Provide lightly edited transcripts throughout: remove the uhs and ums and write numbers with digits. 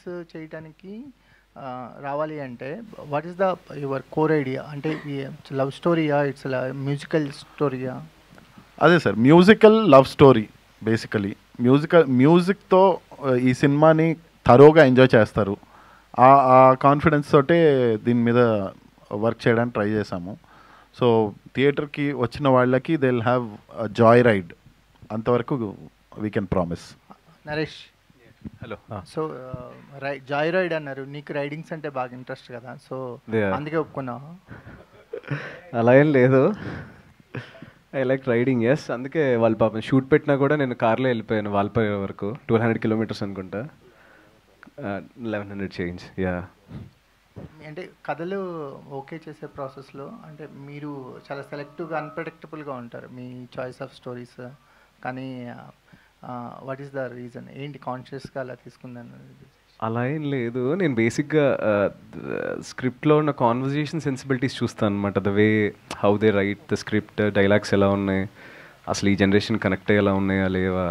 Films చేయటానికి రావాలి అంటే what is the your core idea? అంటే లవ్ స్టోరీయా, ఇట్స్ మ్యూజికల్ స్టోరీయా? అదే sir, musical love story basically. మ్యూజిక్తో ఈ సినిమాని థరోగా ఎంజాయ్ చేస్తారు. ఆ కాన్ఫిడెన్స్ తోటే దీని మీద వర్క్ చేయడానికి ట్రై చేశాము. సో థియేటర్కి వచ్చిన వాళ్ళకి they will have joy ride, అంతవరకు we can promise. Naresh, hello. So joy ride అన్నారు, నీకు రైడింగ్స్ అంటే బాగా ఇంట్రెస్ట్ కదా, సో అందుకే ఒప్పుకున్నావా? అలా ఏం లేదు, ఐ లైక్ రైడింగ్, ఎస్. అందుకే వాళ్ళ పాపం షూట్ పెట్టినా కూడా నేను కార్లో వెళ్ళిపోయాను వాల్పాయ వరకు. 1200 కిలోమీటర్స్ అనుకుంటా, 1100 చేంజ్. యా. అంటే కథలు ఓకే చేసే ప్రాసెస్లో అంటే మీరు చాలా సెలెక్టివ్గా అన్ప్రెడిక్టబుల్గా ఉంటారు మీ చాయిస్ ఆఫ్ స్టోరీస్, కానీ వాట్ ఈస్ ద రీజన్? ఏంటి కాన్షియస్గా అలా తీసుకుందని? అలా ఏం లేదు, నేను బేసిక్గా స్క్రిప్ట్లో ఉన్న కాన్వర్జేషన్ సెన్సిబిలిటీస్ చూస్తాను అనమాట. The way how they right the script, dialogues ఎలా ఉన్నాయి, అసలు ఈ జనరేషన్ కనెక్ట్ అయ్యేలా ఉన్నాయా లేవా,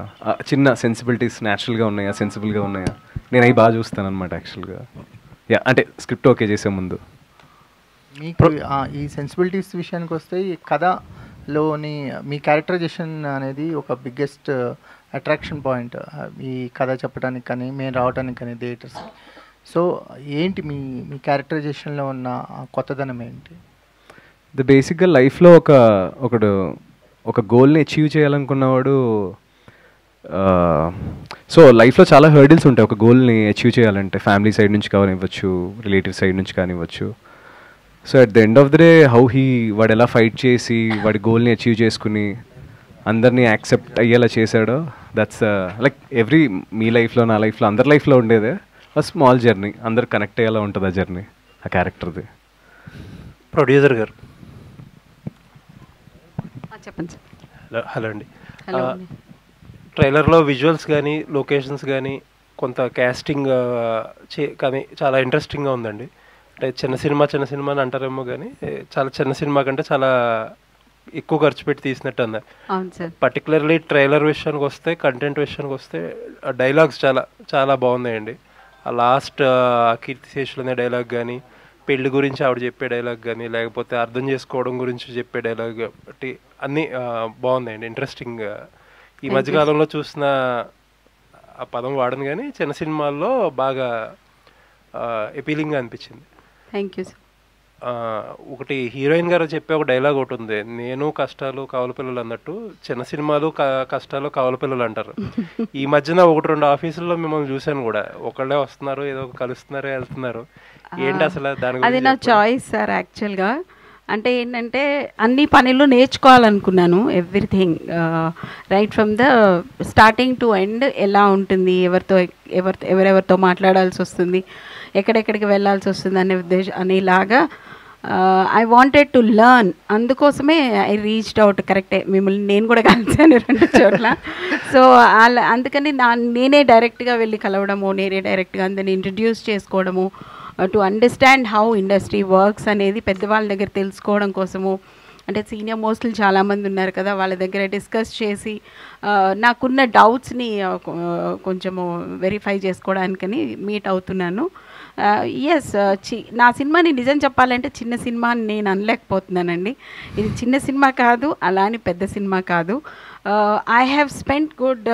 చిన్న సెన్సిబిలిటీస్ న్యాచురల్గా ఉన్నాయా, సెన్సిబుల్గా ఉన్నాయా, నేను అవి బాగా చూస్తాను అనమాట యాక్చువల్గా. యా, అంటే స్క్రిప్ట్ ఓకే చేసే ముందు. మీకు ఈ సెన్సిబిలిటీస్ విషయానికి వస్తే ఈ కథలోని మీ క్యారెక్టరైజేషన్ అనేది ఒక బిగ్గెస్ట్ అట్రాక్షన్ పాయింట్ ఈ కథ చెప్పడానికి కానీ మేము రావడానికి కానీ థియేటర్స్కి. సో ఏంటి మీ మీ క్యారెక్టరైజేషన్లో ఉన్న కొత్తదనం ఏంటి? ద బేసిక్గా లైఫ్లో ఒక గోల్ని అచీవ్ చేయాలనుకున్నవాడు, సో లైఫ్లో చాలా హర్డిల్స్ ఉంటాయి ఒక గోల్ని అచీవ్ చేయాలంటే. ఫ్యామిలీ సైడ్ నుంచి కానివ్వచ్చు, రిలేటివ్ సైడ్ నుంచి కానివ్వచ్చు. So at the end of the day వాడు ఎలా ఫైట్ చేసి వాడి గోల్ని అచీవ్ చేసుకుని అందరినీ యాక్సెప్ట్ అయ్యేలా చేశాడో, దట్స్ లైక్ ఎవ్రీ మీ లైఫ్లో, నా లైఫ్లో, అందరి లైఫ్లో ఉండేదే స్మాల్ జర్నీ. అందరు కనెక్ట్ అయ్యేలా ఉంటుంది ఆ జర్నీ, ఆ క్యారెక్టర్ది. ప్రొడ్యూసర్ గారు చెప్పండి సార్. హలో అండి. హలో. ట్రైలర్లో విజువల్స్ కానీ లొకేషన్స్ కానీ కొంత క్యాస్టింగ్ కానీ చాలా ఇంట్రెస్టింగ్గా ఉందండి. అంటే చిన్న సినిమా అని అంటారేమో కానీ చాలా చిన్న సినిమా కంటే చాలా ఎక్కువ ఖర్చు పెట్టి తీసినట్టు ఉంది. పర్టికులర్లీ ట్రైలర్ విషయానికి వస్తే, కంటెంట్ విషయానికి వస్తే డైలాగ్స్ చాలా చాలా బాగున్నాయండి. ఆ లాస్ట్ కీర్తిశేషులు అనే డైలాగ్ కానీ, పెళ్లి గురించి ఆవిడ చెప్పే డైలాగ్ కానీ, లేకపోతే అర్థం చేసుకోవడం గురించి చెప్పే డైలాగ్ బట్టి అన్నీ బాగున్నాయండి, ఇంట్రెస్టింగ్. ఈ మధ్యకాలంలో చూసిన ఆ పదం వాడను కానీ చిన్న సినిమాల్లో బాగా ఎపీలింగ్గా అనిపించింది. Thank you sir. ఒకటి హీరోయిన్ గారు చెప్పే ఒక డైలాగ్ ఒకటి ఉంది, నేను కష్టాలు కవల పిల్లలు అన్నట్టు చిన్న సినిమాలు కష్టాలు కవల పిల్లలు అంటారు. ఈ మధ్యన 1-2 ఆఫీసుల్లో మిమ్మల్ని చూశాను కూడా, ఒకళ్ళే వస్తున్నారు, ఏదో కలుస్తున్నారు, వెళ్తున్నారు. ఏంటి అసలు దాని? అది నా చాయిస్ సార్ యాక్చువల్గా. అంటే ఏంటంటే అన్ని పనులు నేర్చుకోవాలనుకున్నాను, everything right from the starting to end. ఎలా ఉంటుంది, ఎవరెవరితో మాట్లాడాల్సి వస్తుంది, ఎక్కడెక్కడికి వెళ్ళాల్సి వస్తుంది అనేలాగా ఐ వాంటెడ్ టు లర్న్. అందుకోసమే ఐ రీచ్డ్ అవుట్. కరెక్టే, మిమ్మల్ని నేను కూడా కలిసాను 2 చోట్ల. సో అందుకని నేనే డైరెక్ట్గా వెళ్ళి కలవడము, నేనే డైరెక్ట్గా అందరిని ఇంట్రడ్యూస్ చేసుకోవడము, to understand how industry works అనేది పెద్దవాళ్ళ దగ్గర తెలుసుకోవడం కోసము. అంటే సీనియర్ మోస్ట్లు చాలామంది ఉన్నారు కదా, వాళ్ళ దగ్గర డిస్కస్ చేసి నాకున్న డౌట్స్ని కొంచెము వెరిఫై చేసుకోవడానికని మీట్ అవుతున్నాను. ఎస్, నా సినిమాని నిజం చెప్పాలంటే చిన్న సినిమా అని నేను అనలేకపోతున్నానండి. ఇది చిన్న సినిమా కాదు, అలా అని పెద్ద సినిమా కాదు. I have spent good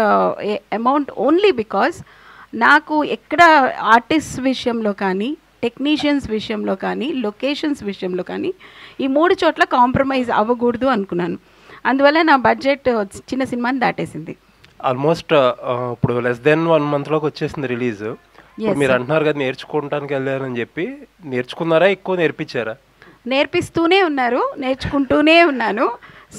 amount only because నాకు ఎక్కడ ఆర్టిస్ట్ విషయంలో కానీ, టెక్నీషియన్స్ విషయంలో కానీ, లొకేషన్స్ విషయంలో కానీ ఈ 3 చోట్ల కాంప్రమైజ్ అవ్వకూడదు అనుకున్నాను. అందువల్ల నా బడ్జెట్ చిన్న సినిమాని దాటేసింది. ఆల్మోస్ట్ ఇప్పుడు లెస్ దెన్ 1 మంత్లోకి వచ్చేసింది రిలీజ్. మీరు అంటున్నారు కదా నేర్చుకోవడానికి వెళ్ళారని చెప్పి, నేర్చుకున్నారా, ఎక్కువ నేర్పించారా? నేర్పిస్తూనే ఉన్నారు, నేర్చుకుంటూనే ఉన్నాను.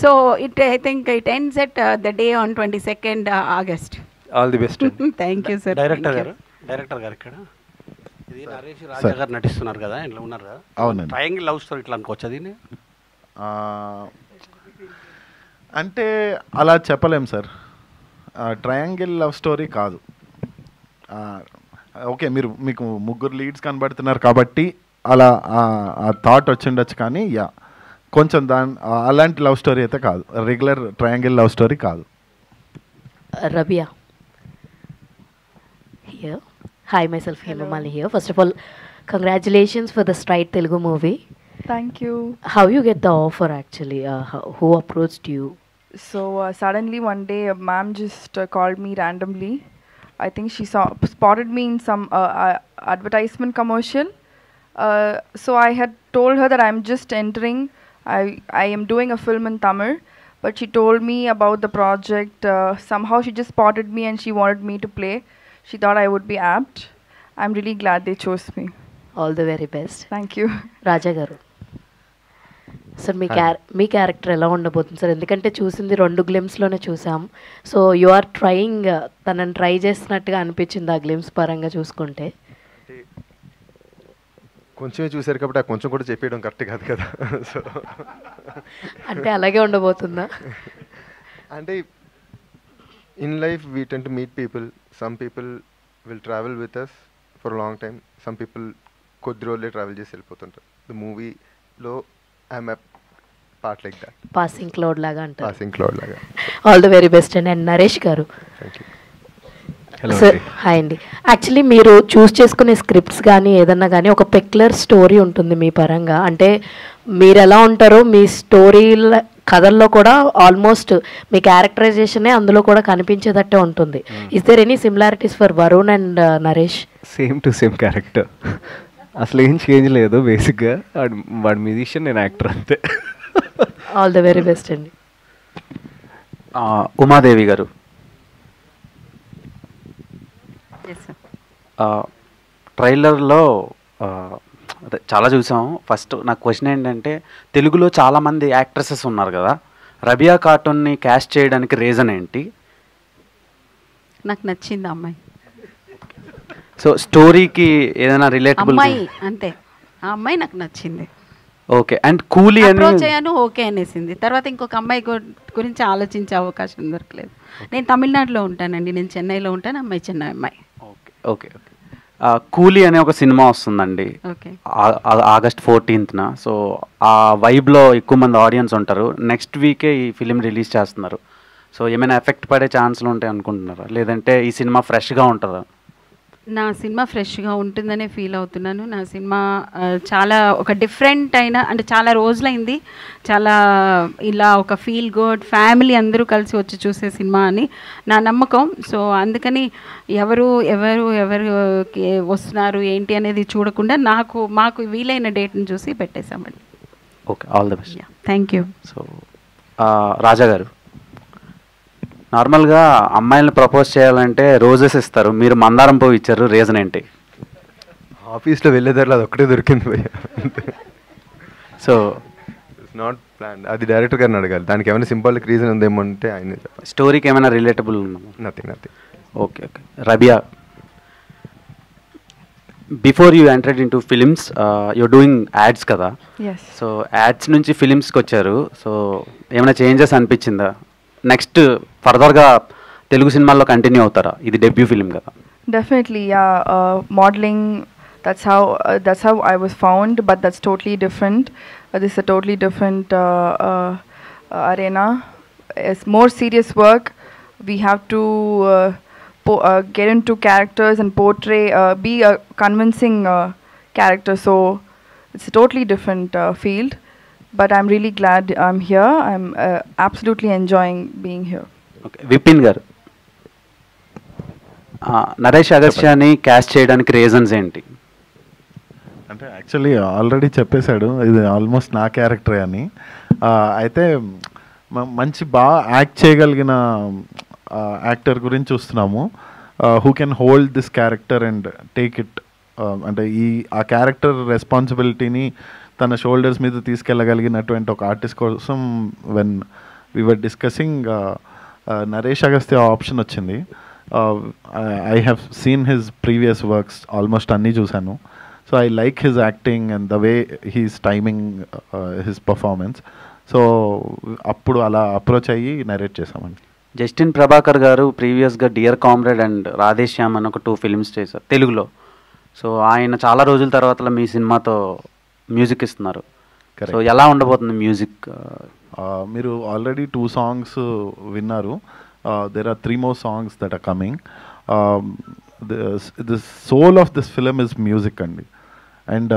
So I think it ends at the day on 22nd August. All the best. Thank you sir. Director గారు ఇక్కడ ఇది నరేష్ రాజా గారు నటిస్తున్నారు కదా, ఇట్లా ఉన్నారు కదా. అవునండి. ట్రయాంగిల్ లవ్ స్టోరీ ఇట్లా అనుకోవచ్చు దీన్ని? అంటే అలా చెప్పలేం సార్, ట్రయాంగిల్ లవ్ స్టోరీ కాదు. ఓకే, మీకు 3 లీడ్స్ కనబడుతున్నారు కాబట్టి అలా ఆ థాట్ వచ్చిండొచ్చు, కానీ యా కొంచెం అలాంటి లవ్ స్టోరీ అయితే కాదు, రెగ్యులర్ ట్రయాంగిల్ లవ్ స్టోరీ కాదు. Rabia here. Hi, myself Hema Mali here. First of all, congratulations for the Stride Telugu movie. Thank you. How you get the offer actually? Who approached you? So suddenly one day a ma'am just called me randomly. I think she spotted me in some advertisement commercial. So I had told her that I'm just entering. I am doing a film in Tamil, but she told me about the project. Somehow she just spotted me and she wanted me to play. She thought I would be apt. I'm really glad they chose me. All the very best. Thank you. రాజా గారు sir మీ character ఎలా ఉండబోతుంది sir? ఎందుకంటే చూసింది 2 గ్లిమ్స్లోనే చూసాం. So you are trying, తనని try చేస్తున్నట్టుగా అనిపించింది ఆ గ్లిమ్స్ పరంగా చూసుకుంటే. కొంచెమే చూశారు కాబట్టి ఆ కొంచెం కూడా చెప్పేయడం కరెక్ట్ కాదు కదా. సో అంటే అలాగే ఉండబోతుందా? అంటే in life we tend to meet people. Some people will travel with us for long time. Some people కొద్ది రోజులే ట్రావెల్ చేసి వెళ్ళిపోతుంటారు. ద మూవీలో I'm a part like that. Passing cloud లాగా అంటారు. పాసింగ్ క్లౌడ్ లాగా. All the very best and Naresh garu. Thank you. Sir hi అండి. Actually మీరు చూస్ చేసుకునే స్క్రిప్ట్స్ కానీ ఏదన్నా కానీ ఒక పెక్యులర్ స్టోరీ ఉంటుంది మీ పరంగా. అంటే మీరు ఎలా ఉంటారో మీ స్టోరీల కథల్లో కూడా ఆల్మోస్ట్ మీ క్యారెక్టరైజేషనే అందులో కూడా కనిపించేటట్టే ఉంటుంది. Is there any similarities for Varun and Naresh? Same to same character, అసలు ఏం చేంజ్ లేదు. బేసిక్గా వాడు మ్యూజిషియన్, నేను యాక్టర్ అంతే. ఆల్ ద వెరీ బెస్ట్ అండి. ఉమాదేవి గారు, ట్రైలర్లో అదే చాలా చూసాం. ఫస్ట్ నాకు క్వశ్చన్ ఏంటంటే, తెలుగులో చాలామంది యాక్ట్రెసెస్ ఉన్నారు కదా, రబియా ఖాటూన్ని క్యాస్ట్ చేయడానికి రీజన్ ఏంటి? నాకు నచ్చింది అమ్మాయి. సో స్టోరీకి ఏదైనా రిలేటబుల్ అమ్మాయి అంతే, ఆ అమ్మాయి నాకు నచ్చింది. ఓకే. అండ్ కూలీ అని అప్రోచ్ అయ్యాను, ఓకే అనేసింది. తర్వాత ఇంకొక అమ్మాయి గురించి ఆలోచించే అవకాశం దొరకలేదు. నేను తమిళనాడులో ఉంటానండి, నేను చెన్నైలో ఉంటాను, అమ్మాయి చెన్నై అమ్మాయి. Okay okay okay. కూలీ అనే ఒక సినిమా వస్తుందండి ఆగస్ట్ 14th. సో ఆ వైబ్లో ఎక్కువ మంది ఆడియన్స్ ఉంటారు. నెక్స్ట్ వీకే ఈ ఫిలిం రిలీజ్ చేస్తున్నారు. సో ఏమైనా ఎఫెక్ట్ పడే ఛాన్స్లు ఉంటాయి అనుకుంటున్నారా, లేదంటే ఈ సినిమా ఫ్రెష్గా ఉంటుందా? నా సినిమా ఫ్రెష్గా ఉంటుందనే ఫీల్ అవుతున్నాను. నా సినిమా చాలా ఒక డిఫరెంట్ అయిన, అంటే చాలా రోజులైంది, చాలా ఇలా ఒక ఫీల్ గుడ్ ఫ్యామిలీ అందరూ కలిసి వచ్చి చూసే సినిమా అని నా నమ్మకం. సో అందుకని ఎవరు వస్తున్నారు ఏంటి అనేది చూడకుండా మాకు వీలైన డేట్ని చూసి పెట్టేశామండి. Okay, all the best. Thank you. So Raja garu, నార్మల్గా అమ్మాయిలను ప్రపోజ్ చేయాలంటే రోజెస్ ఇస్తారు, మీరు మందారం పువ్వు ఇచ్చారు, రీజన్ ఏంటి? ఆఫీస్లో వెళ్ళేదారిలో అది ఒక్కటే దొరికింది. So it's not plan. అది డైరెక్టర్ గారిని అడగాలి. దానికి ఏమైనా సింబాలిక్ రీజన్ ఉందేమో అంటే ఆయన చెప్పాలి. స్టోరీకి ఏమైనా రిలేటబుల్ ఉందా? Nothing. Okay okay. Rabia, before you entered in to films you're doing ads కదా, సో యాడ్స్ నుంచి ఫిలిమ్స్కి వచ్చారు. సో ఏమైనా చేంజెస్ అనిపించిందా? నెక్స్ట్ ఫర్దర్గా తెలుగు సినిమాల్లో కంటిన్యూ అవుతారా? ఇది డెబ్యూ ఫిలిం కదా. Definitely, yeah. Modeling, that's how I was found, but that's totally different. This is a totally different arena. It's more serious work. We have to get into characters and portray, be a convincing character. So it's a totally different field. But I'm really glad I'm here. I'm absolutely enjoying being here. Okay, Vipin గారు, Naresh అగస్త్యాన్ని caste చేయడానికి reasons ఏంటి? అంటే actually already చెప్పేశాడు, ఇది almost నా క్యారెక్టరే అని. అయితే మంచి బాగా యాక్ట్ చేయగలిగిన యాక్టర్ గురించి చూస్తున్నాము, who can hold this character and take it. అంటే ఆ క్యారెక్టర్ రెస్పాన్సిబిలిటీని తన షోల్డర్స్ మీద తీసుకెళ్ళగలిగినటువంటి ఒక ఆర్టిస్ట్ కోసం when we were discussing Naresh Agastya option వచ్చింది. I have seen his previous works, almost అన్నీ చూశాను. So I like his acting and the way he's timing his performance. So అప్పుడు అలా అప్రోచ్ అయ్యి నరేట్ చేశామండి. జస్టిన్ ప్రభాకర్ గారు ప్రీవియస్గా డియర్ కామ్రేడ్ అండ్ రాధేశ్యామ్ అని ఒక 2 ఫిల్మ్స్ చేశారు తెలుగులో. సో ఆయన చాలా రోజుల తర్వాత మీ సినిమాతో మ్యూజిక్ ఇస్తున్నారు. సో ఎలా ఉండబోతుంది మ్యూజిక్? మీరు ఆల్రెడీ 2 songs విన్నారు. There are 3 more songs that are coming. The soul of this film is music అండి. అండ్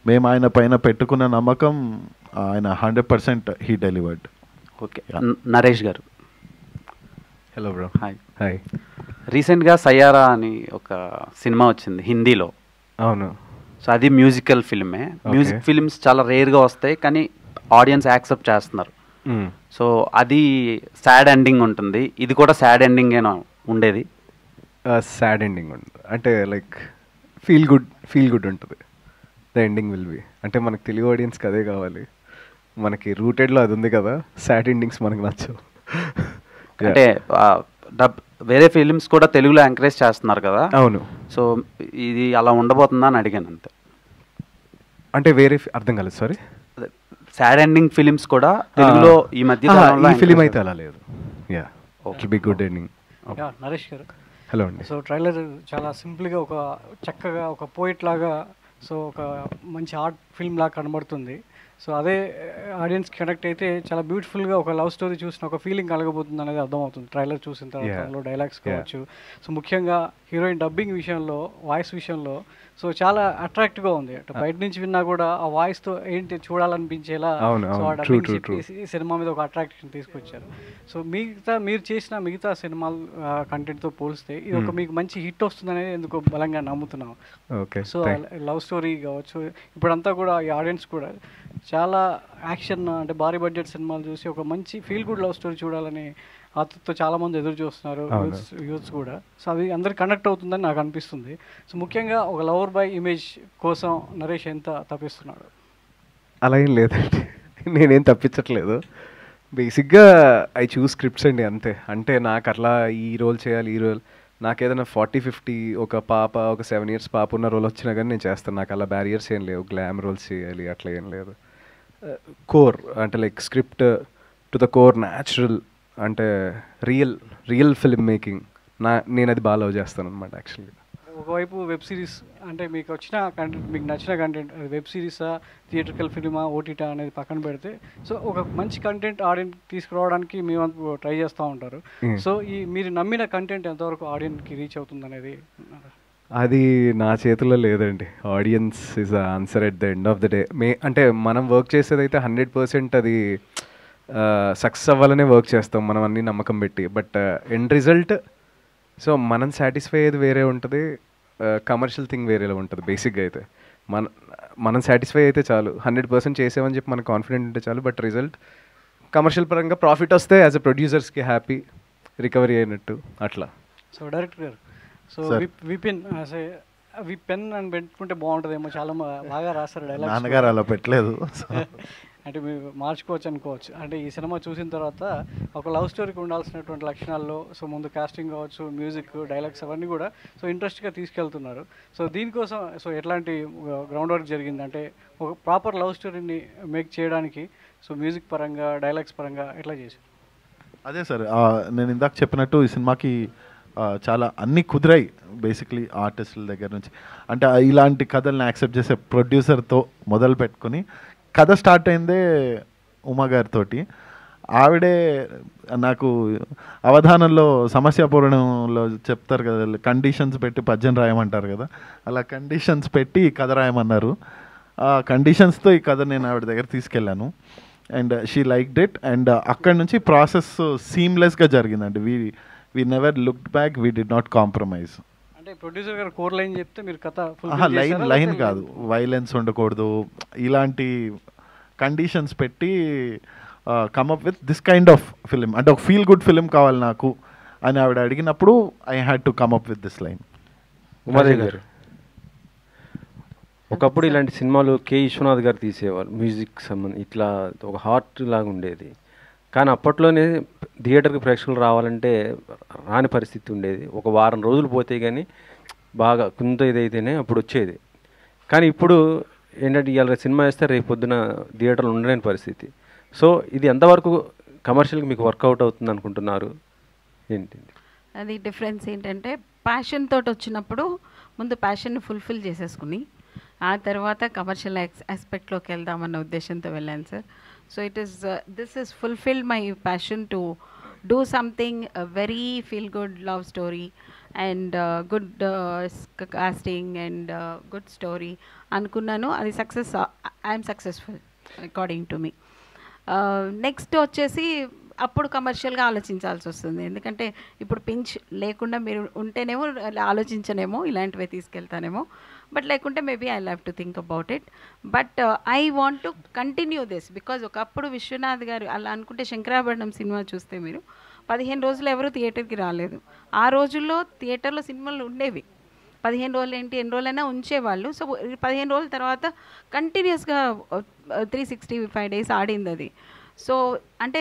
మేము ఆయన పైన పెట్టుకున్న నమ్మకం ఆయన 100% హీ డెలివర్డ్. ఓకే, నరేష్ గారు. Hello bro. హాయ్. హాయ్. రీసెంట్గా సయ్యారా అని ఒక సినిమా వచ్చింది హిందీలో. అవును. సో అది మ్యూజికల్ ఫిల్మే. మ్యూజిక్ ఫిల్మ్స్ చాలా రేర్గా వస్తాయి, కానీ ఆడియన్స్ యాక్సెప్ట్ చేస్తున్నారు. సో అది సాడ్ ఎండింగ్ ఉంటుంది, ఇది కూడా సాడ్ ఎండింగేనా ఉండేది? సాడ్ ఎండింగ్ ఉంటుంది అంటే లైక్ ఫీల్ గుడ్ ఉంటుంది. ద ఎండింగ్ విల్ బి అంటే మనకు తెలుగు ఆడియన్స్కి అదే కావాలి. మనకి రూటెడ్లో అది ఉంది కదా, సాడ్ ఎండింగ్స్ మనకు నచ్చవు. అంటే వేరే ఫిలిమ్స్ కూడా తెలుగులో ఎంకరేజ్ చేస్తున్నారు కదా. అవును. సో ఇది అలా ఉండబోతుందా అని అడిగాను అంతే. అంటే వేరే అర్థం కాలేదు, సారీ. సాడ్ ఎండింగ్ ఫిలిమ్స్ కూడా తెలుగులో ఈ మధ్య ఈ ఫిలిం అయితే అలా లేదు. Yeah, okay, be good ending. Naresh గారు. హలో అండి. సో ట్రైలర్ చాలా సింపుల్గా ఒక చక్కగా ఒక పోయిట్ లాగా, సో ఒక మంచి ఆర్ట్ ఫిల్మ్ లాగా కనబడుతుంది. సో అదే ఆడియన్స్కి కనెక్ట్ అయితే చాలా బ్యూటిఫుల్గా ఒక లవ్ స్టోరీ చూసిన ఒక ఫీలింగ్ కలగబోతుంది అనేది అర్థమవుతుంది ట్రైలర్ చూసిన తర్వాత. డైలాగ్స్ కావచ్చు, సో ముఖ్యంగా హీరోయిన్ డబ్బింగ్ విషయంలో, వాయిస్ విషయంలో సో చాలా అట్రాక్టివ్గా ఉంది. బయట నుంచి విన్నా కూడా ఆ వాయిస్తో ఏంటి చూడాలనిపించేలా సో ఆ డబ్బింగ్ ఈ సినిమా మీద ఒక అట్రాక్షన్ తీసుకొచ్చారు. సో మీరు చేసిన మిగతా సినిమాల కంటెంట్తో పోలిస్తే ఇది ఒక మీకు మంచి హిట్ వస్తుందనేది ఎందుకో బలంగా నమ్ముతున్నాం. సో లవ్ స్టోరీ కావచ్చు, ఇప్పుడంతా కూడా ఈ ఆడియన్స్ కూడా చాలా యాక్షన్ అంటే భారీ బడ్జెట్ సినిమాలు చూసి ఒక మంచి ఫీల్ గుడ్ లవ్ స్టోరీ చూడాలని ఆతృతతో చాలామంది ఎదురు చూస్తున్నారు, యూత్స్ కూడా. సో అది అందరికి కనెక్ట్ అవుతుందని నాకు అనిపిస్తుంది. సో ముఖ్యంగా ఒక లవర్ బాయ్ ఇమేజ్ కోసం నరేష్ ఎంత తప్పిస్తున్నాడు? అలా ఏం లేదండి, నేనేం తప్పించట్లేదు. బేసిక్గా ఐ చూస్ స్క్రిప్ట్స్ అండి, అంతే. అంటే నాకు అట్లా ఈ రోల్ చేయాలి, ఈ రోల్ నాకు ఏదైనా 40-50 ఒక పాప, ఒక 7 years పాప ఉన్న రోల్ వచ్చినా కానీ నేను చేస్తాను. నాకు అలా బ్యారియర్స్ ఏం లేవు, గ్లామ్ రోల్స్ చేయాలి అట్లా ఏం లేదు. కోర్ అంటే like script to the core, natural అంటే రియల్ ఫిల్మ్ మేకింగ్ నేను అది బాగా లవ్ చేస్తాను అనమాట యాక్చువల్గా. ఒకవైపు వెబ్ సిరీస్ అంటే మీకు వచ్చిన కంటెంట్, మీకు నచ్చిన కంటెంట్ వెబ్ సిరీసా, థియేట్రికల్ ఫిల్మా, ఓటీటా అనేది పక్కన పెడితే సో ఒక మంచి కంటెంట్ ఆడియన్స్ తీసుకురావడానికి మేము ట్రై చేస్తూ ఉంటారు. సో ఈ మీరు నమ్మిన కంటెంట్ ఎంతవరకు ఆడియన్స్కి రీచ్ అవుతుంది అనేది అది నా చేతిలో లేదండి. Audience is the answer at the end of the day. అంటే మనం వర్క్ చేసేదైతే 100% అది సక్సెస్ అవ్వాలనే వర్క్ చేస్తాం మనం అన్ని నమ్మకం పెట్టి. బట్ ఎండ్ రిజల్ట్ సో మనం సాటిస్ఫై అయ్యేది వేరే ఉంటుంది, కమర్షియల్ థింగ్ వేరేలా ఉంటుంది. బేసిక్గా అయితే మనం సాటిస్ఫై అయితే చాలు, 100% చేసామని చెప్పి మనకు కాన్ఫిడెంట్ ఉంటే చాలు. బట్ రిజల్ట్ కమర్షియల్ పరంగా ప్రాఫిట్ వస్తే యాజ్ అ ప్రొడ్యూసర్స్కి హ్యాపీ, రికవరీ అయినట్టు అట్లా. సో డైరెక్టర్ గారు, సో విపెన్ అని పెట్టుకుంటే బాగుంటుందేమో, చాలా బాగా రాస్తారు డైలాగ్స్. నాన్నగారు అలా పెట్టలేదు అంటే మీరు మార్చుకోవచ్చు అనుకోవచ్చు. అంటే ఈ సినిమా చూసిన తర్వాత ఒక లవ్ స్టోరీకి ఉండాల్సినటువంటి లక్షణాల్లో సో ముందు కాస్టింగ్ కావచ్చు, మ్యూజిక్, డైలాగ్స్ అవన్నీ కూడా సో ఇంట్రెస్ట్గా తీసుకెళ్తున్నారు. సో దీనికోసం సో ఎట్లాంటి గ్రౌండ్ వర్క్ జరిగింది అంటే ఒక ప్రాపర్ లవ్ స్టోరీని మేక్ చేయడానికి సో మ్యూజిక్ పరంగా, డైలాగ్స్ పరంగా ఎట్లా చేశారు? అదే సార్, నేను ఇందాక చెప్పినట్టు ఈ సినిమాకి చాలా అన్నీ కుదిరాయి బేసిక్లీ ఆర్టిస్టుల దగ్గర నుంచి. అంటే ఇలాంటి కథల్ని యాక్సెప్ట్ చేసే ప్రొడ్యూసర్తో మొదలు పెట్టుకొని కథ స్టార్ట్ అయిందే ఉమా గారితో. ఆవిడే నాకు అవధానంలో సమస్యాపూర్ణంలో చెప్తారు కదా, కండిషన్స్ పెట్టి పద్యం రాయమంటారు కదా, అలా కండిషన్స్ పెట్టి ఈ కథ రాయమన్నారు. ఆ కండిషన్స్తో ఈ కథ నేను ఆవిడ దగ్గర తీసుకెళ్ళాను. And she liked it. And అక్కడి నుంచి ప్రాసెస్ సీమ్లెస్గా జరిగిందండి. We never looked back, we did not compromise. అంటే ప్రొడ్యూసర్ గారు కోర్ లైన్ చెప్తే మీరు కథ లైన్ కాదు, వైలెన్స్ ఉండకూడదు, ఇలాంటి కండిషన్స్ పెట్టి come up with this kind of film. అంటే ఒక ఫీల్ గుడ్ ఫిలిం కావాలి నాకు అని ఆవిడ అడిగినప్పుడు I had to come up with this line. Umadevi గారు, ఒకప్పుడు ఇలాంటి సినిమాలు కె విశ్వనాథ్ గారు తీసేవారు, మ్యూజిక్ సంబంధం ఇట్లా ఒక హార్ట్ లాగా ఉండేది. కానీ అప్పట్లోనే థియేటర్కి ప్రేక్షకులు రావాలంటే రాని పరిస్థితి ఉండేది. ఒక వారం రోజులు పోతే కానీ బాగా కొంత ఇదైతేనే అప్పుడు వచ్చేది. కానీ ఇప్పుడు ఏంటంటే ఇవాళ సినిమా వేస్తే రేపు పొద్దున థియేటర్లు ఉండలేని పరిస్థితి. సో ఇది ఎంతవరకు కమర్షియల్గా మీకు వర్కౌట్ అవుతుంది అనుకుంటున్నారు? ఏంటి అది డిఫరెన్స్ ఏంటంటే ప్యాషన్ తోటి వచ్చినప్పుడు ముందు ప్యాషన్ని ఫుల్ఫిల్ చేసేసుకుని ఆ తర్వాత కమర్షియల్ ఆస్పెక్ట్లోకి వెళ్దామన్న ఉద్దేశంతో వెళ్ళాను sir. So this is fulfilled my passion to do something, a very feel good love story, and good casting and good story అనుకున్నాను. అది success, I'm successful according to me. Next వచ్చేసి అప్పుడు కమర్షియల్గా ఆలోచించాల్సి వస్తుంది, ఎందుకంటే ఇప్పుడు పించ్ లేకుండా మీరు ఉంటేనేమో ఆలోచించనేమో ఇలాంటివే తీసుకెళ్తానేమో, బట్ లేకుంటే maybe I have to think about it. But I want to continue this because ఒకప్పుడు విశ్వనాథ్ గారు అలా అనుకుంటే శంకరాభరణం సినిమా చూస్తే మీరు 15 రోజులు ఎవరు థియేటర్కి రాలేదు. ఆ రోజుల్లో థియేటర్లో సినిమాలు ఉండేవి, 15 రోజులు ఏంటి ఎన్ని రోజులైనా ఉంచేవాళ్ళు. సో 15 రోజుల తర్వాత కంటిన్యూస్గా 365 డేస్ ఆడింది అది. సో అంటే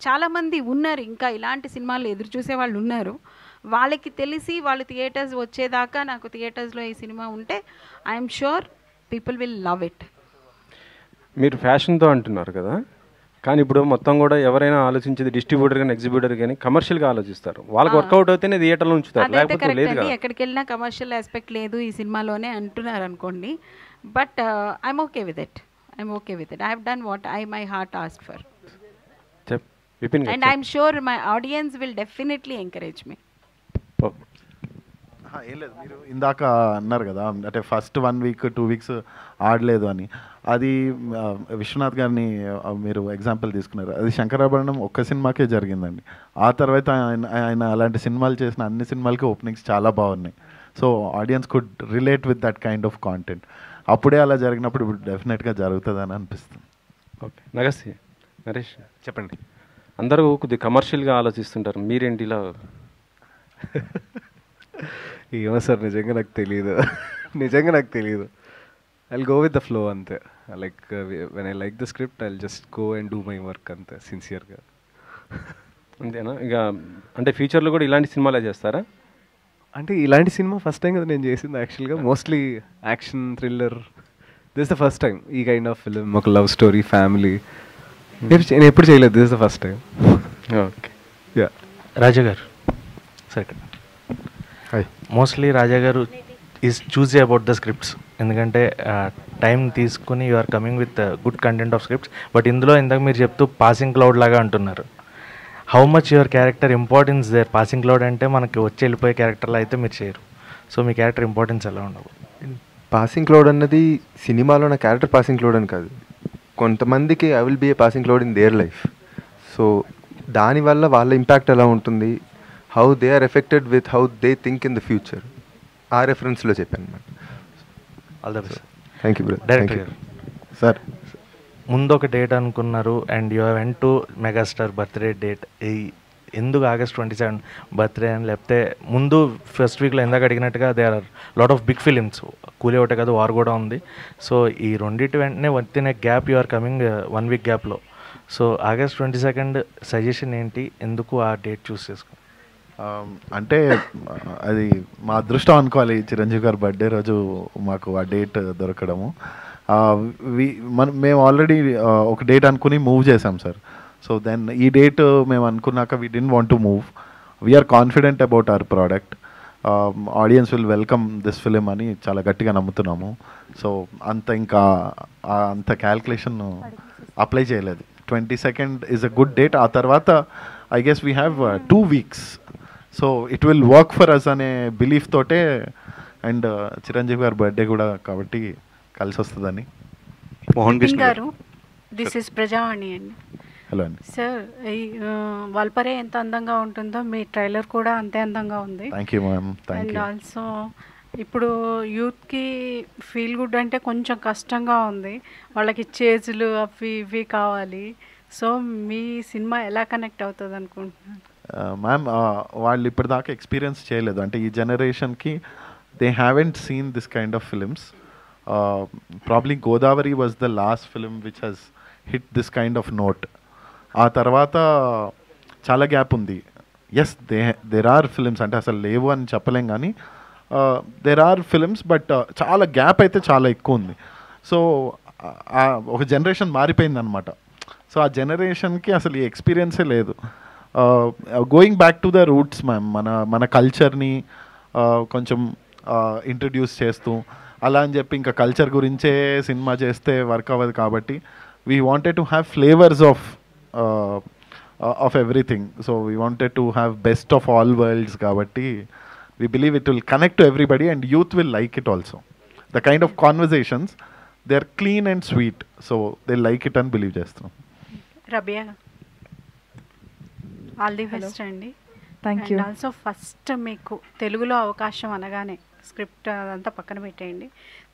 చాలామంది ఉన్నారు ఇంకా ఇలాంటి సినిమాలు ఎదురు చూసే వాళ్ళు ఉన్నారు. వాళ్ళకి తెలిసి వాళ్ళు థియేటర్స్ వచ్చేదాకా నాకు థియేటర్స్లో ఈ సినిమా ఉంటే I'm sure people will love it. మీరు ఫ్యాషన్తో అంటున్నారు కదా, కానీ ఇప్పుడు మొత్తం కూడా ఎవరైనా ఆలోచించేది డిస్ట్రిబ్యూటర్ కానీ ఎగ్జిబ్యూటర్ కానీ కమర్షియల్గా ఆలోచిస్తారు. వాళ్ళకి వర్కౌట్ అయితేనే థియేటర్లో ఉంచుతారు, లేకపోతే లేదు కదా. ఎక్కడికి వెళ్ళినా కమర్షియల్ ఆస్పెక్ట్ లేదు ఈ సినిమాలోనే అంటున్నారు అనుకోండి, but I'm okay with it. I'm okay with it. I have done what my heart asked for. And I'm sure my audience will definitely encourage me. ఏం లేదు, మీరు ఇందాక అన్నారు కదా అంటే ఫస్ట్ 1 వీక్ 2 వీక్స్ ఆడలేదు అని. అది విశ్వనాథ్ గారిని మీరు ఎగ్జాంపుల్ తీసుకున్నారు. అది శంకరాభరణం ఒక్క సినిమాకే జరిగిందండి. ఆ తర్వాత ఆయన అలాంటి సినిమాలు చేసిన అన్ని సినిమాలకి ఓపెనింగ్స్ చాలా బాగున్నాయి. So audience could relate with that kind of content. అప్పుడే అలా జరిగినప్పుడు ఇప్పుడు డెఫినెట్గా జరుగుతుందని అనిపిస్తుంది. ఓకే, నరేష్ చెప్పండి. అందరూ కొద్దిగా కమర్షియల్గా ఆలోచిస్తుంటారు, మీరేంటి ఇలా? ఏమో సార్, నిజంగా నాకు తెలియదు. I'll go with the flow అంతే. Like when I like the script I'll just go and do my work అంతే, సిన్సియర్గా. అంతేనా? ఇక అంటే ఫ్యూచర్లో కూడా ఇలాంటి సినిమాలే చేస్తారా? అంటే ఇలాంటి సినిమా ఫస్ట్ టైం కదా నేను చేసింది యాక్చువల్గా. Mostly action, thriller, this the first time. ఈ కైండ్ ఆఫ్ ఫిలిం, ఒక లవ్ స్టోరీ, ఫ్యామిలీ నేను ఎప్పుడు చేయలేదు. This the first time. Okay, yeah. Raja garu సరే, mostly Raja garu is choosy about the scripts, ఎందుకంటే టైం తీసుకుని you are coming with good content of scripts. But ఇందులో ఇందాక మీరు చెప్తూ పాసింగ్ క్లౌడ్ లాగా అంటున్నారు. How much your character importance there? Passing cloud అంటే మనకి వచ్చి వెళ్ళిపోయే క్యారెక్టర్లు అయితే మీరు చేయరు. సో మీ క్యారెక్టర్ ఇంపార్టెన్స్ ఎలా ఉండవు? పాసింగ్ క్లౌడ్ అన్నది సినిమాలో నా క్యారెక్టర్ పాసింగ్ క్లౌడ్ అని కాదు, కొంతమందికి I will be a passing cloud in their life. So దానివల్ల వాళ్ళ ఇంపాక్ట్ ఎలా ఉంటుంది, how they are affected with how they think in the future, ఆ రెఫరెన్స్లో చెప్పాను అన్నమాట. All the best. Thank you bro. Director గారు సార్, ముందు ఒక డేట్ అనుకున్నారు and you went to megastar birthday date. ఎందుకు August 27 బర్త్డే అని? లేకపోతే ముందు ఫస్ట్ వీక్లో ఎందాక అడిగినట్టుగా they are lot of big films, కూలీ ఒకటే కాదు, వార్ కూడా ఉంది. సో ఈ రెండింటి వెంటనే వచ్చిన gap, you are coming 1 week గ్యాప్లో. సో August 22 సజెషన్ ఏంటి, ఎందుకు ఆ డేట్ చూస్ చేసుకో? అంటే అది మా అదృష్టం అనుకోవాలి. చిరంజీవి గారి బర్త్డే రోజు మాకు ఆ డేట్ దొరకడము. మేము ఆల్రెడీ ఒక డేట్ అనుకుని మూవ్ చేసాం సార్. సో దెన్ ఈ డేట్ మేము అనుకున్నాక we don't want to move. We're confident about our product. Audience will welcome this film అని చాలా గట్టిగా నమ్ముతున్నాము. సో అంత క్యాల్కులేషన్ అప్లై చేయలేదు. 22 ఈజ్ అ గుడ్ డేట్. ఆ తర్వాత I guess we have 2 weeks. So it will work for us అనే బిలీఫ్ తోటే, అండ్ చిరంజీవి గారి బర్త్డే కూడా కాబట్టి కలిసి వస్తుందని. మోహన్ కృష్ణ గారు, దిస్ ఇస్ ప్రజావాణి అండి. హలో అండి. సార్, ఈ వాల్పరే ఎంత అందంగా ఉంటుందో మీ ట్రైలర్ కూడా అంతే అందంగా ఉంది. Thank you ma'am. And also ఇప్పుడు యూత్కి ఫీల్ గుడ్ అంటే కొంచెం కష్టంగా ఉంది, వాళ్ళకి చేజులు అవి ఇవి కావాలి. సో మీ సినిమా ఎలా కనెక్ట్ అవుతుంది అనుకుంటున్నాను? మ్యామ్, వాళ్ళు ఇప్పటిదాకా ఎక్స్పీరియన్స్ చేయలేదు. అంటే ఈ జనరేషన్కి they haven't seen this kind of films. Probably Godavari was the last film which has hit this kind of note. ఆ తర్వాత చాలా గ్యాప్ ఉంది. ఎస్, దేర్ ఆర్ ఫిలిమ్స్, అంటే అసలు లేవు అని చెప్పలేం, కానీ దేర్ ఆర్ ఫిలిమ్స్, బట్ చాలా గ్యాప్ అయితే చాలా ఎక్కువ ఉంది. సో ఒక జనరేషన్ మారిపోయింది అనమాట. సో ఆ జనరేషన్కి అసలు ఈ ఎక్స్పీరియన్సే లేదు. Going back to the roots ma'am, మన కల్చర్ని కొంచెం ఇంట్రడ్యూస్ చేస్తూ అలా అని చెప్పి ఇంకా కల్చర్ గురించే సినిమా చేస్తే వర్క్ అవ్వదు. కాబట్టి we wanted to have flavours of everything. So we wanted to have best of all world's. కాబట్టి We believe it will connect to everybody and youth will like it also. The kind of conversations, they're clean and sweet, so they like it and believe చేస్తున్నాం. Rabia, all the best అండి. Thank you. And also first మీకు తెలుగులో అవకాశం అనగానే, script అదంతా పక్కన పెట్టేయండి,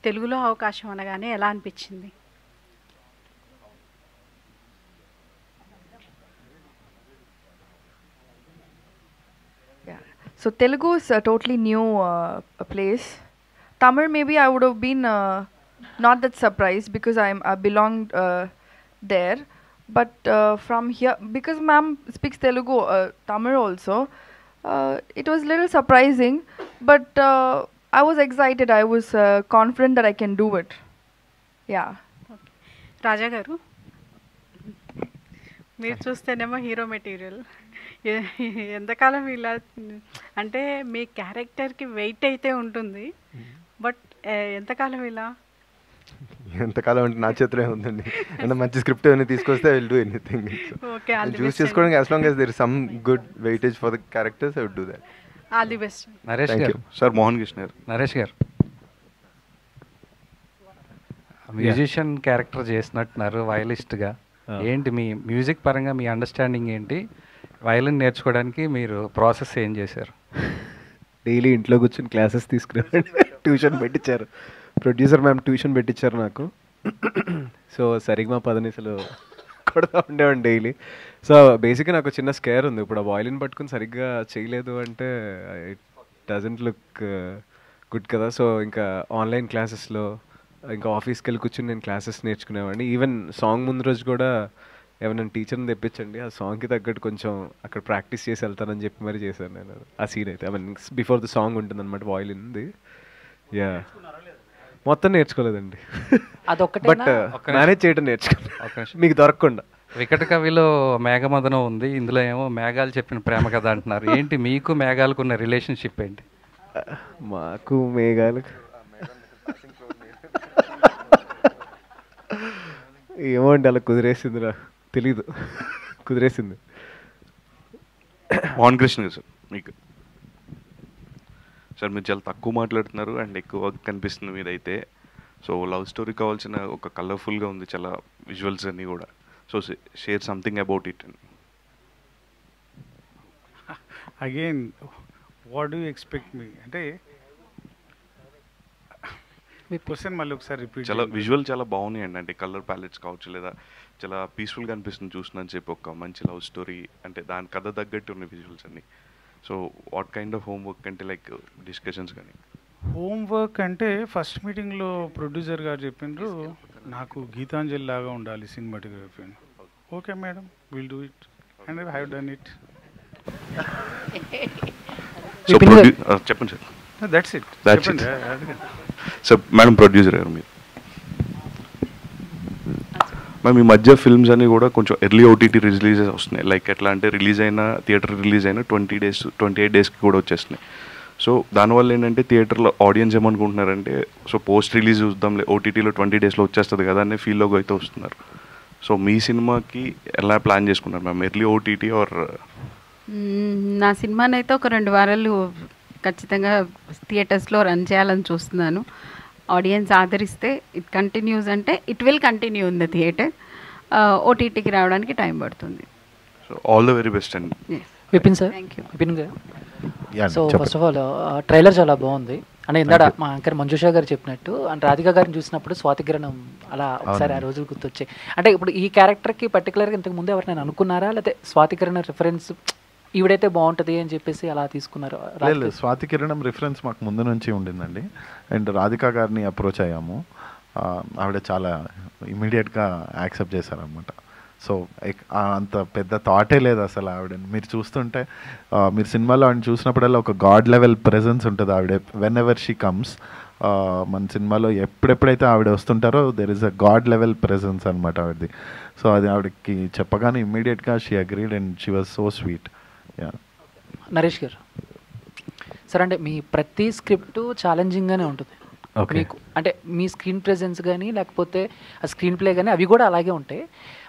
తెలుగులో అవకాశం అనగానే ఎలా అనిపించింది? So Telugu is a totally new place. Tamil maybe I would have been not that surprised because I belonged there. But from here, because ma'am speaks Telugu, Tamil also, it was little surprising. But I was excited. I was confident that I can do it. Yeah. Okay. రాజా గారు, మీరు చూస్తేనేమో hero material, ఎంతకాలం ఇలా అంటే మీ క్యారెక్టర్కి wait అయితే ఉంటుంది, but ఎంతకాలం ఇలా? ఎంతకాలం అంటే నా చేతిలో ఉందండి. అంటే మంచి స్క్రిప్ట్ ఏమైనా తీసుకొస్తే I will do anything. Okay, choose చేసుకోవడానికి as long as there is some good weightage for the characters I would do that. All the best. Naresh garu. Sir Mohan Krishna గారు. నరేష్ గారు, మ్యూజిషియన్ క్యారెక్టర్ చేసినట్టున్నారు వయలిస్ట్గా. ఏంటి మీ మ్యూజిక్ పరంగా మీ అండర్స్టాండింగ్ ఏంటి? వయలిన్ నేర్చుకోవడానికి మీరు ప్రాసెస్ ఏం చేశారు? డైలీ ఇంట్లో కూర్చొని క్లాసెస్ తీసుకున్నాను. ట్యూషన్ పెట్టించారు, ప్రొడ్యూసర్ మ్యామ్ ట్యూషన్ పెట్టించారు నాకు. సో సరిగ్గా పదనిసలు కొడతా ఉండేవాడిని డైలీ. సో బేసిక్గా నాకు చిన్న స్కేర్ ఉంది. ఇప్పుడు ఆ వయలిన్ పట్టుకుని సరిగ్గా చేయలేదు అంటే ఇట్ డజంట్ లుక్ గుడ్ కదా. సో ఇంకా ఆన్లైన్ క్లాసెస్లో ఇంకా ఆఫీస్కి వెళ్ళి కూర్చొని నేను క్లాసెస్ నేర్చుకునేవాడిని. ఈవెన్ సాంగ్ ముందు రోజు కూడా ఏమైనా టీచర్ని తెప్పించండి, ఆ సాంగ్కి తగ్గట్టు కొంచెం అక్కడ ప్రాక్టీస్ చేసి వెళ్తానని చెప్పి మరి చేశాను నేను ఆ సీన్ అయితే. I mean before the song ఉంటుంది అనమాట వయలిన్ది. యా, మొత్తం నేర్చుకోలేదండి, బట్ మేనేజ్ చేయడం నేర్చుకున్నాను మీకు దొరకకుండా. వికట కవిలో మేఘమదనం ఉంది, ఇందులో ఏమో మేఘాలు చెప్పిన ప్రేమ కథ అంటున్నారు. ఏంటి మీకు మేఘాలకు ఉన్న రిలేషన్షిప్ ఏంటి? మాకు మేఘాలు ఏమో అండి, అలా కుదిరేసింది, నాకు తెలీదు, కుదిరేసింది. మోహన్ కృష్ణ గారు, సార్ మీకు సార్ మీరు చాలా తక్కువ మాట్లాడుతున్నారు అండ్ ఎక్కువ కనిపిస్తుంది మీదైతే. సో లవ్ స్టోరీ కావాల్సిన ఒక కలర్ఫుల్గా ఉంది చాలా విజువల్స్ అన్నీ కూడా. So share something about it. Again what do expect me అంటే క్వశ్చన్ మళ్ళీ ఒకసారి రిపీట్. చాలా విజువల్ చాలా బాగున్నాయండి, అంటే కలర్ ప్యాలెట్స్ కావచ్చు, లేదా చాలా పీస్ఫుల్గా అనిపిస్తుంది చూస్తున్నాను చెప్పి. ఒక మంచి లవ్ స్టోరీ అంటే దాని కథ తగ్గట్టు ఉన్న విజువల్స్ అన్ని. So what kind of homework అంటే లైక్ డిస్కషన్స్ కానీ? హోంవర్క్ అంటే ఫస్ట్ మీటింగ్లో ప్రొడ్యూసర్ గారు చెప్పిండ్రు నాకు గీతాంజలి లాగా ఉండాలి సినిమాటోగ్రఫీ అని. Okay madam, will do it and I have done it. చెప్పండి సార్. That's it. చెప్పండి సార్. మేడం ప్రొడ్యూసర్ గారు మీరు మ్యామ్, ఈ మధ్య ఫిల్మ్స్ అన్నీ కూడా కొంచెం ఎర్లీ ఓటీటీ రిలీజెస్ వస్తున్నాయి. లైక్ ఎట్లా అంటే రిలీజ్ అయిన థియేటర్ రిలీజ్ అయిన 28 డేస్కి కూడా వచ్చేస్తున్నాయి. సో దానివల్ల ఏంటంటే థియేటర్లో ఆడియన్స్ ఏమనుకుంటున్నారంటే సో పోస్ట్ రిలీజ్ చూద్దాంలే, ఓటీటీలో 20 డేస్లో వచ్చేస్తుంది కదా అనే ఫీల్లోకి అయితే వస్తున్నారు. సో మీ సినిమాకి ఎలా ప్లాన్ చేసుకున్నారు మ్యామ్, ఎర్లీ ఓటీటీ ఆర్? నా సినిమానైతే ఒక 2 వారాలు ఖచ్చితంగా థియేటర్స్లో రన్ చేయాలని చూస్తున్నాను. ఆడియన్స్ ఆదరిస్తే ఇట్ కంటిన్యూస్ అంటే it will continue in the theatre. ఓటీటీకి రావడానికి టైం పడుతుంది. So all the very best అండి. Vipin sir. Vipin garu, so first of all trailer చాలా బాగుంది. అంటే ఇందాక మా యాంకర్ మంజుషా గారు చెప్పినట్టు అండ్ రాధిక గారిని చూసినప్పుడు స్వాతికిరణం అలా ఒకసారి ఆ రోజులు గుర్తొచ్చాయి. అంటే ఇప్పుడు ఈ క్యారెక్టర్కి పర్టికులర్గా ఇంతకు ముందు ఎవరైనా అనుకున్నారా, లేకపోతే స్వాతికిరణం రిఫరెన్స్ ఈవిడైతే బాగుంటుంది అని చెప్పేసి అలా తీసుకున్నారు? లేదు, స్వాతికిరణం రిఫరెన్స్ మాకు ముందు నుంచి ఉండిందండి. అండ్ రాధిక గారిని అప్రోచ్ అయ్యాము, ఆవిడ చాలా ఇమీడియట్గా యాక్సెప్ట్ చేశారనమాట. సో అంత పెద్ద థాటే లేదు అసలు ఆవిడని. మీరు చూస్తుంటే మీరు సినిమాలో ఆవిడని చూసినప్పుడల్లా ఒక గాడ్ లెవెల్ ప్రెజెన్స్ ఉంటుంది ఆవిడ. వెన్ ఎవర్ షీ కమ్స్ మన సినిమాలో ఎప్పుడెప్పుడైతే ఆవిడ వస్తుంటారో there is a god level presence అనమాట ఆవిడది. సో అది ఆవిడకి చెప్పగానే ఇమ్మీడియట్గా she agreed and she was so sweet. Naresh garu sir, అంటే మీ ప్రతి స్క్రిప్ట్ ఛాలెంజింగ్గానే ఉంటుంది మీకు. అంటే మీ స్క్రీన్ ప్రెజెన్స్ కానీ లేకపోతే ఆ స్క్రీన్ ప్లే కానీ అవి కూడా అలాగే ఉంటాయి.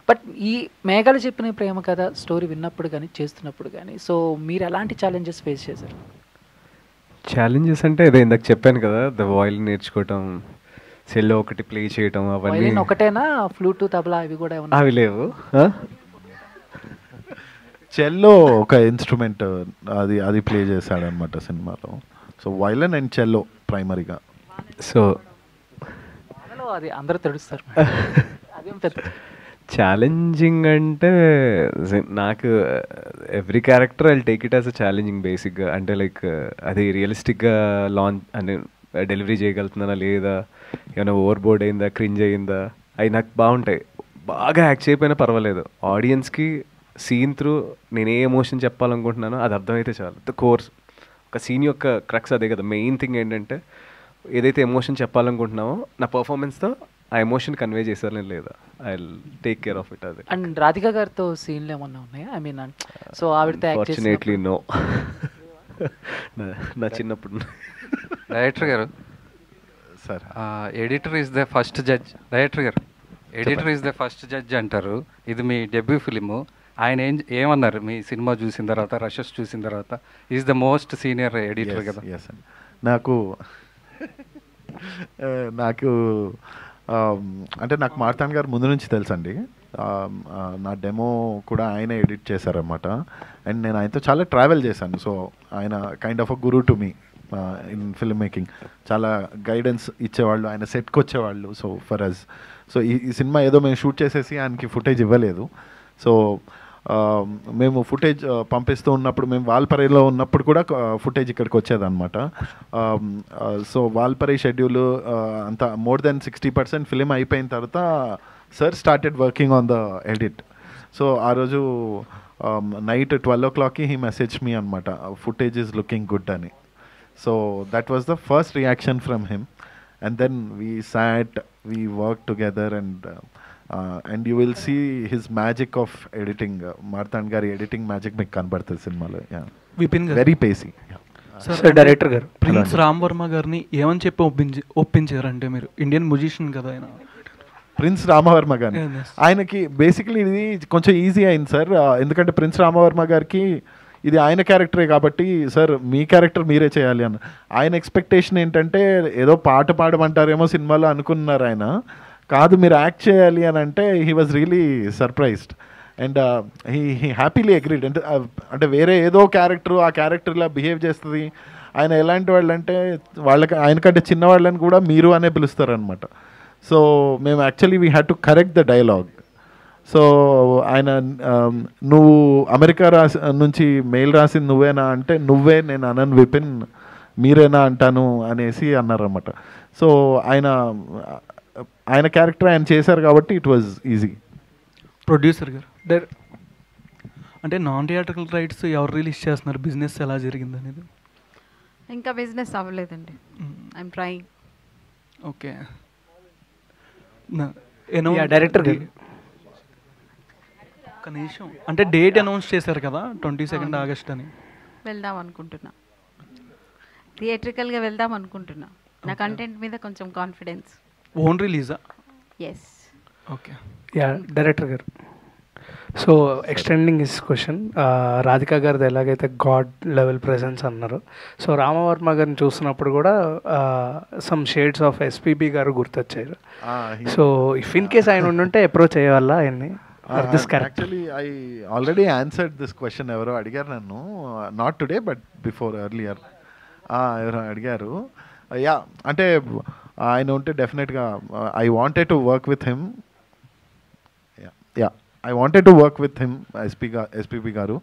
బట్ ఈ మేఘాలు చెప్పిన ప్రేమ కథ స్టోరీ విన్నప్పుడు కానీ చేస్తున్నప్పుడు కానీ సో మీరు ఎలాంటి ఛాలెంజెస్ ఫేస్ చేశారు? ఛాలెంజెస్ అంటే అదే ఇందాక చెప్పాను కదా, ద వాయిలిన్ నేర్చుకోవటం, సెల్లో ఒకటి ప్లే చేయటం, అవన్నీ. వైలిన్ ఒకటేనా, ఫ్లూట్, తబలా అవి కూడా ఏమన్నా? అవి లేవు. చెల్లో ఒక ఇన్స్ట్రుమెంట్ అది ప్లే చేశాడనమాట సినిమాలో. సో వైలిన్ అండ్ చెల్లో ప్రైమరీగా. సో అది అందరూ తెలుస్తారు. అదేం పెద్ద ఛాలెంజింగ్ అంటే నాకు every character I take it as a challenging బేసిక్గా. అంటే లైక్ అది రియలిస్టిక్గా లాంచ్ అంటే డెలివరీ చేయగలుగుతున్నానా లేదా, ఏమైనా ఓవర్ బోర్డ్ అయిందా, క్రింజ్ అయిందా, అవి నాకు బాగుంటాయి. బాగా యాక్ట్ చేయకపోయినా పర్వాలేదు, ఆడియన్స్కి సీన్ త్రూ నేను ఏ ఎమోషన్ చెప్పాలనుకుంటున్నానో అది అర్థమైతే చాలు. ద కోర్స్ ఒక సీన్ యొక్క క్రక్స్ అదే కదా. మెయిన్ థింగ్ ఏంటంటే ఏదైతే ఎమోషన్ చెప్పాలనుకుంటున్నామో నా పర్ఫార్మెన్స్తో ఆ ఎమోషన్ కన్వే చేశారని లేదా, I take care of it. అది. అండ్ రాధిక గారితో సీన్లు ఏమన్నా ఉన్నాయా? ఐ మీన్ సో ఆవిడతో యాక్ట్ చేసినప్పుడు? Fortunately no. నా చిన్నప్పుడు. డైరెక్టర్ గారు sir, editor is the first judge. Director garu editor is the first judge అంటారు. ఇది మీ డెబ్యూ ఫిలిము. ఆయన ఏమన్నారు మీ సినిమా చూసిన తర్వాత, రషెస్ చూసిన తర్వాత? Is the most senior editor కదా. నాకు అంటే నాకు మార్తాండ్ గారు ముందు నుంచి తెలుసండి. నా డెమో కూడా ఆయన ఎడిట్ చేశారన్నమాట. అండ్ నేను ఆయనతో చాలా ట్రావెల్ చేశాను. సో ఆయన kind of a Guru to me in film making. చాలా గైడెన్స్ ఇచ్చేవాళ్ళు, ఆయన సెట్కి వచ్చేవాళ్ళు. సో ఫర్ అస్ ఈ సినిమా ఏదో మేము షూట్ చేసేసి ఆయనకి ఫుటేజ్ ఇవ్వలేదు. సో మేము ఫుటేజ్ పంపిస్తూ ఉన్నప్పుడు, మేము వాల్పరైలో ఉన్నప్పుడు కూడా ఫుటేజ్ ఇక్కడికి వచ్చేదన్నమాట. సో వాల్పరై షెడ్యూల్ అంతా మోర్ దెన్ 60% ఫిలిం అయిపోయిన తర్వాత sir started working on the edit. So ఆ రోజు నైట్ 12 o'clockకి హీ మెసేజ్ మీ అనమాట, ఫుటేజ్ ఈజ్ లుకింగ్ గుడ్ అని. So that was the first reaction from him. And then we sat, we work together and you will see his magic of editing. Martand గారి editing magic మీకు కనబడుతుంది సినిమాలో. విపిన్ గారు, very పేసీ. Sir director గారు prince Ram Varma గారిని ఏమని చెప్పి ఒప్పించారంటే, మీరు ఇండియన్ మ్యూజిషియన్ కదా ఆయన, ప్రిన్స్ రామవర్మ గారిని. ఆయనకి బేసిక్లీ ఇది కొంచెం ఈజీ అయింది సార్, ఎందుకంటే ప్రిన్స్ రామవర్మ గారికి ఇది ఆయన క్యారెక్టరే కాబట్టి, సార్ మీ క్యారెక్టర్ మీరే చేయాలి అన్న. ఆయన ఎక్స్పెక్టేషన్ ఏంటంటే ఏదో పాట పాడమంటారేమో సినిమాలో అనుకున్నారు ఆయన. కాదు, మీరు యాక్ట్ చేయాలి అని అంటే he was really surprised and he happily agreed. అంటే వేరే ఏదో క్యారెక్టర్ ఆ క్యారెక్టర్ ఇలా బిహేవ్ చేస్తుంది. ఆయన ఎలాంటి వాళ్ళు అంటే ఆయనకంటే చిన్నవాళ్ళని కూడా మీరు అనే పిలుస్తారనమాట. సో మేము actually we had to correct the dialogue. So ఆయన నువ్వు అమెరికా నుంచి మెయిల్ రాసింది నువ్వేనా అంటే, నువ్వే, నేను అనన్ విపిన్, మీరేనా అంటాను అనేసి అన్నారన్నమాట. సో ఆయన క్యారెక్టర్ ఆయన చేశారు కాబట్టి ఇట్ వాజ్ ఈజీ. ప్రొడ్యూసర్ గారు అంటే నాన్ థియేట్రికల్ రైట్స్ ఎవరు రిలీజ్ చేస్తున్నారు, బిజినెస్ ఎలా జరిగింది అనేది? ఇంకా బిజినెస్ అవ్వలేదండి, ఐఎమ్ ట్రైయింగ్. ఓకే. డైరెక్టర్ గారు ఒక నిమిషం, అంటే డేట్ అనౌన్స్ చేశారు కదా 22 ఆగస్ట్ అని. వెళ్దాం అనుకుంటున్నా, థియేట్రికల్గా వెళ్దాం అనుకుంటున్నా. నా కంటెంట్ మీద కొంచెం కాన్ఫిడెన్స్. ఓన్ రిలీజా? Yes. Okay. Director garu, so extending his question, Radhika గారిది ఎలాగైతే గాడ్ లెవెల్ ప్రెజెన్స్ అన్నారు, సో రామవర్మ గారిని చూస్తున్నప్పుడు కూడా some shades of SPB garu గుర్తొచ్చారు. సో ఇఫ్ ఇన్ కేస్ ఆయన ఉండుంటే అప్రోచ్ అయ్యేవాళ్ళ ఆయన్ని? Actually I already answered this question. ఎవరో అడిగారు నన్ను, not today but before earlier ఎవరో అడిగారు. యా, అంటే ఆయన ఉంటే డెఫినెట్గా I wanted to work with him. Yeah, I wanted to work with him, SPB గారు.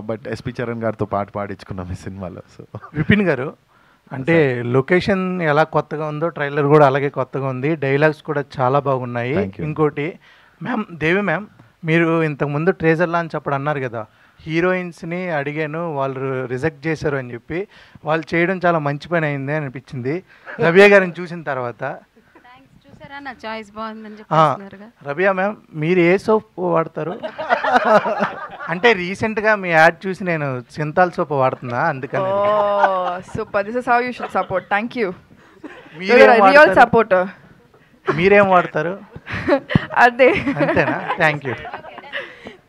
బట్ ఎస్పీ చరణ్ గారితో పాట పాడించుకున్నాం ఈ సినిమాలో. సో విపిన్ గారు, అంటే లొకేషన్ ఎలా కొత్తగా ఉందో ట్రైలర్ కూడా అలాగే కొత్తగా ఉంది, డైలాగ్స్ కూడా చాలా బాగున్నాయి. ఇంకోటి మ్యామ్, దేవి మ్యామ్, మీరు ఇంతకుముందు ట్రేజర్ లాంచ్ అప్పుడు అన్నారు కదా, హీరోయిన్స్ని అడిగాను వాళ్ళు రిజెక్ట్ చేశారు అని చెప్పి, వాళ్ళు చేయడం చాలా మంచి పని అయింది అనిపించింది రబియా గారిని చూసిన తర్వాత. రబియా మ్యామ్, మీరు ఏ సోప్ వాడతారు? అంటే రీసెంట్గా మీ యాడ్ చూసి నేను సింతాల్ సోప్ వాడుతున్నా, అందుకని. Super, this is how you should support. Thank you. మీరేం వాడతారు? అదే. అంతేనా? Thank you.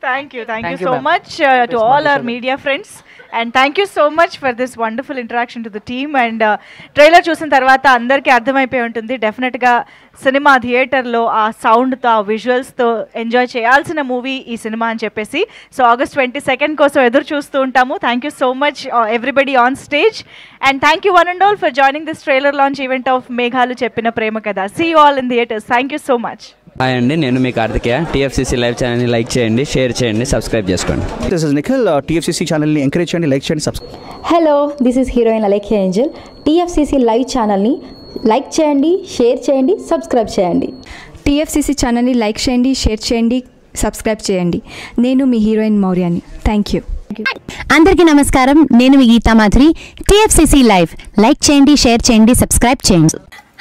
Thank you Thank you, so ma'am. much to all our media friends, and thank you so much for this wonderful interaction to the team. And trailer చూసిన తర్వాత అందరికీ అర్థమైపోయి ఉంటుంది డెఫినెట్గా సినిమా థియేటర్లో ఆ సౌండ్తో ఆ విజువల్స్తో ఎంజాయ్ చేయాల్సిన మూవీ ఈ సినిమా అని చెప్పేసి. సో August 22 కోసం ఎదురు చూస్తూ ఉంటాము. Thank you so much everybody on stage, and thank you one and all for joining this trailer launch event of Meghalu Cheppina Prema Katha. See you all in theatres. Thank you so much. Hi అండి, నేను మీ Karthikeya. TFCC live ఛానల్ని like చేయండి, share చేయండి, subscribe చేసుకోండి. This is Nikhil. TFCC ఛానల్ని encourage చేయండి, like చేయండి, subscribe. Hello, this is heroine Alekhya Angel. TFCC live ఛానల్ని లైక్ చేయండి, షేర్ చేయండి, సబ్స్క్రైబ్ చేయండి. టీఎఫ్సీసీ ఛానల్ని లైక్ చేయండి, షేర్ చేయండి, సబ్స్క్రైబ్ చేయండి. నేను మీ హీరోయిన్ మౌర్యాని. Thank you. అందరికీ నమస్కారం, నేను మీ Geetha Madhuri. TFCC live like చేయండి, షేర్ చేయండి, సబ్స్క్రైబ్ చేయండి.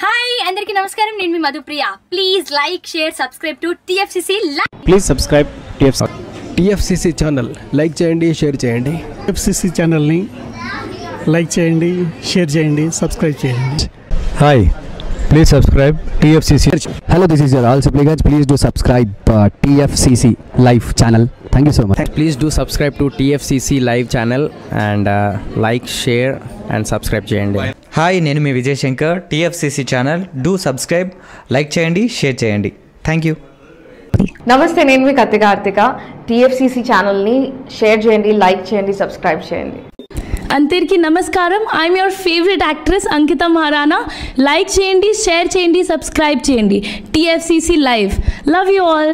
హాయ్ అందరికీ నమస్కారం, నేను మీ Madhupriya. Please like, share, subscribe to TFCC live. Please subscribe TFCC channel. Like చేయండి, షేర్ చేయండి. టీఎఫ్సీసీ ఛానల్ని లైక్ చేయండి, షేర్ చేయండి, సబ్స్క్రైబ్ చేయండి. Hi, please subscribe TFCC. Hello, this is your all supplicants. Please do subscribe TFCC live channel. Thank you so much. Please do subscribe to TFCC live channel and like, share and subscribe చేయండి. Hi, నేను మీ Vijay Shankar. TFCC channel do subscribe, like చేయండి, share చేయండి. Thank you. నమస్తే, నేను మీ Karthika. TFCC ఛానల్ని share చేయండి, లైక్ చేయండి, సబ్స్క్రైబ్ చేయండి. అందరికీ నమస్కారం, I'm your favourite actress Ankita Maharana. Like చేయండి, షేర్ చేయండి, సబ్స్క్రైబ్ చేయండి. TFCC live. Love you all.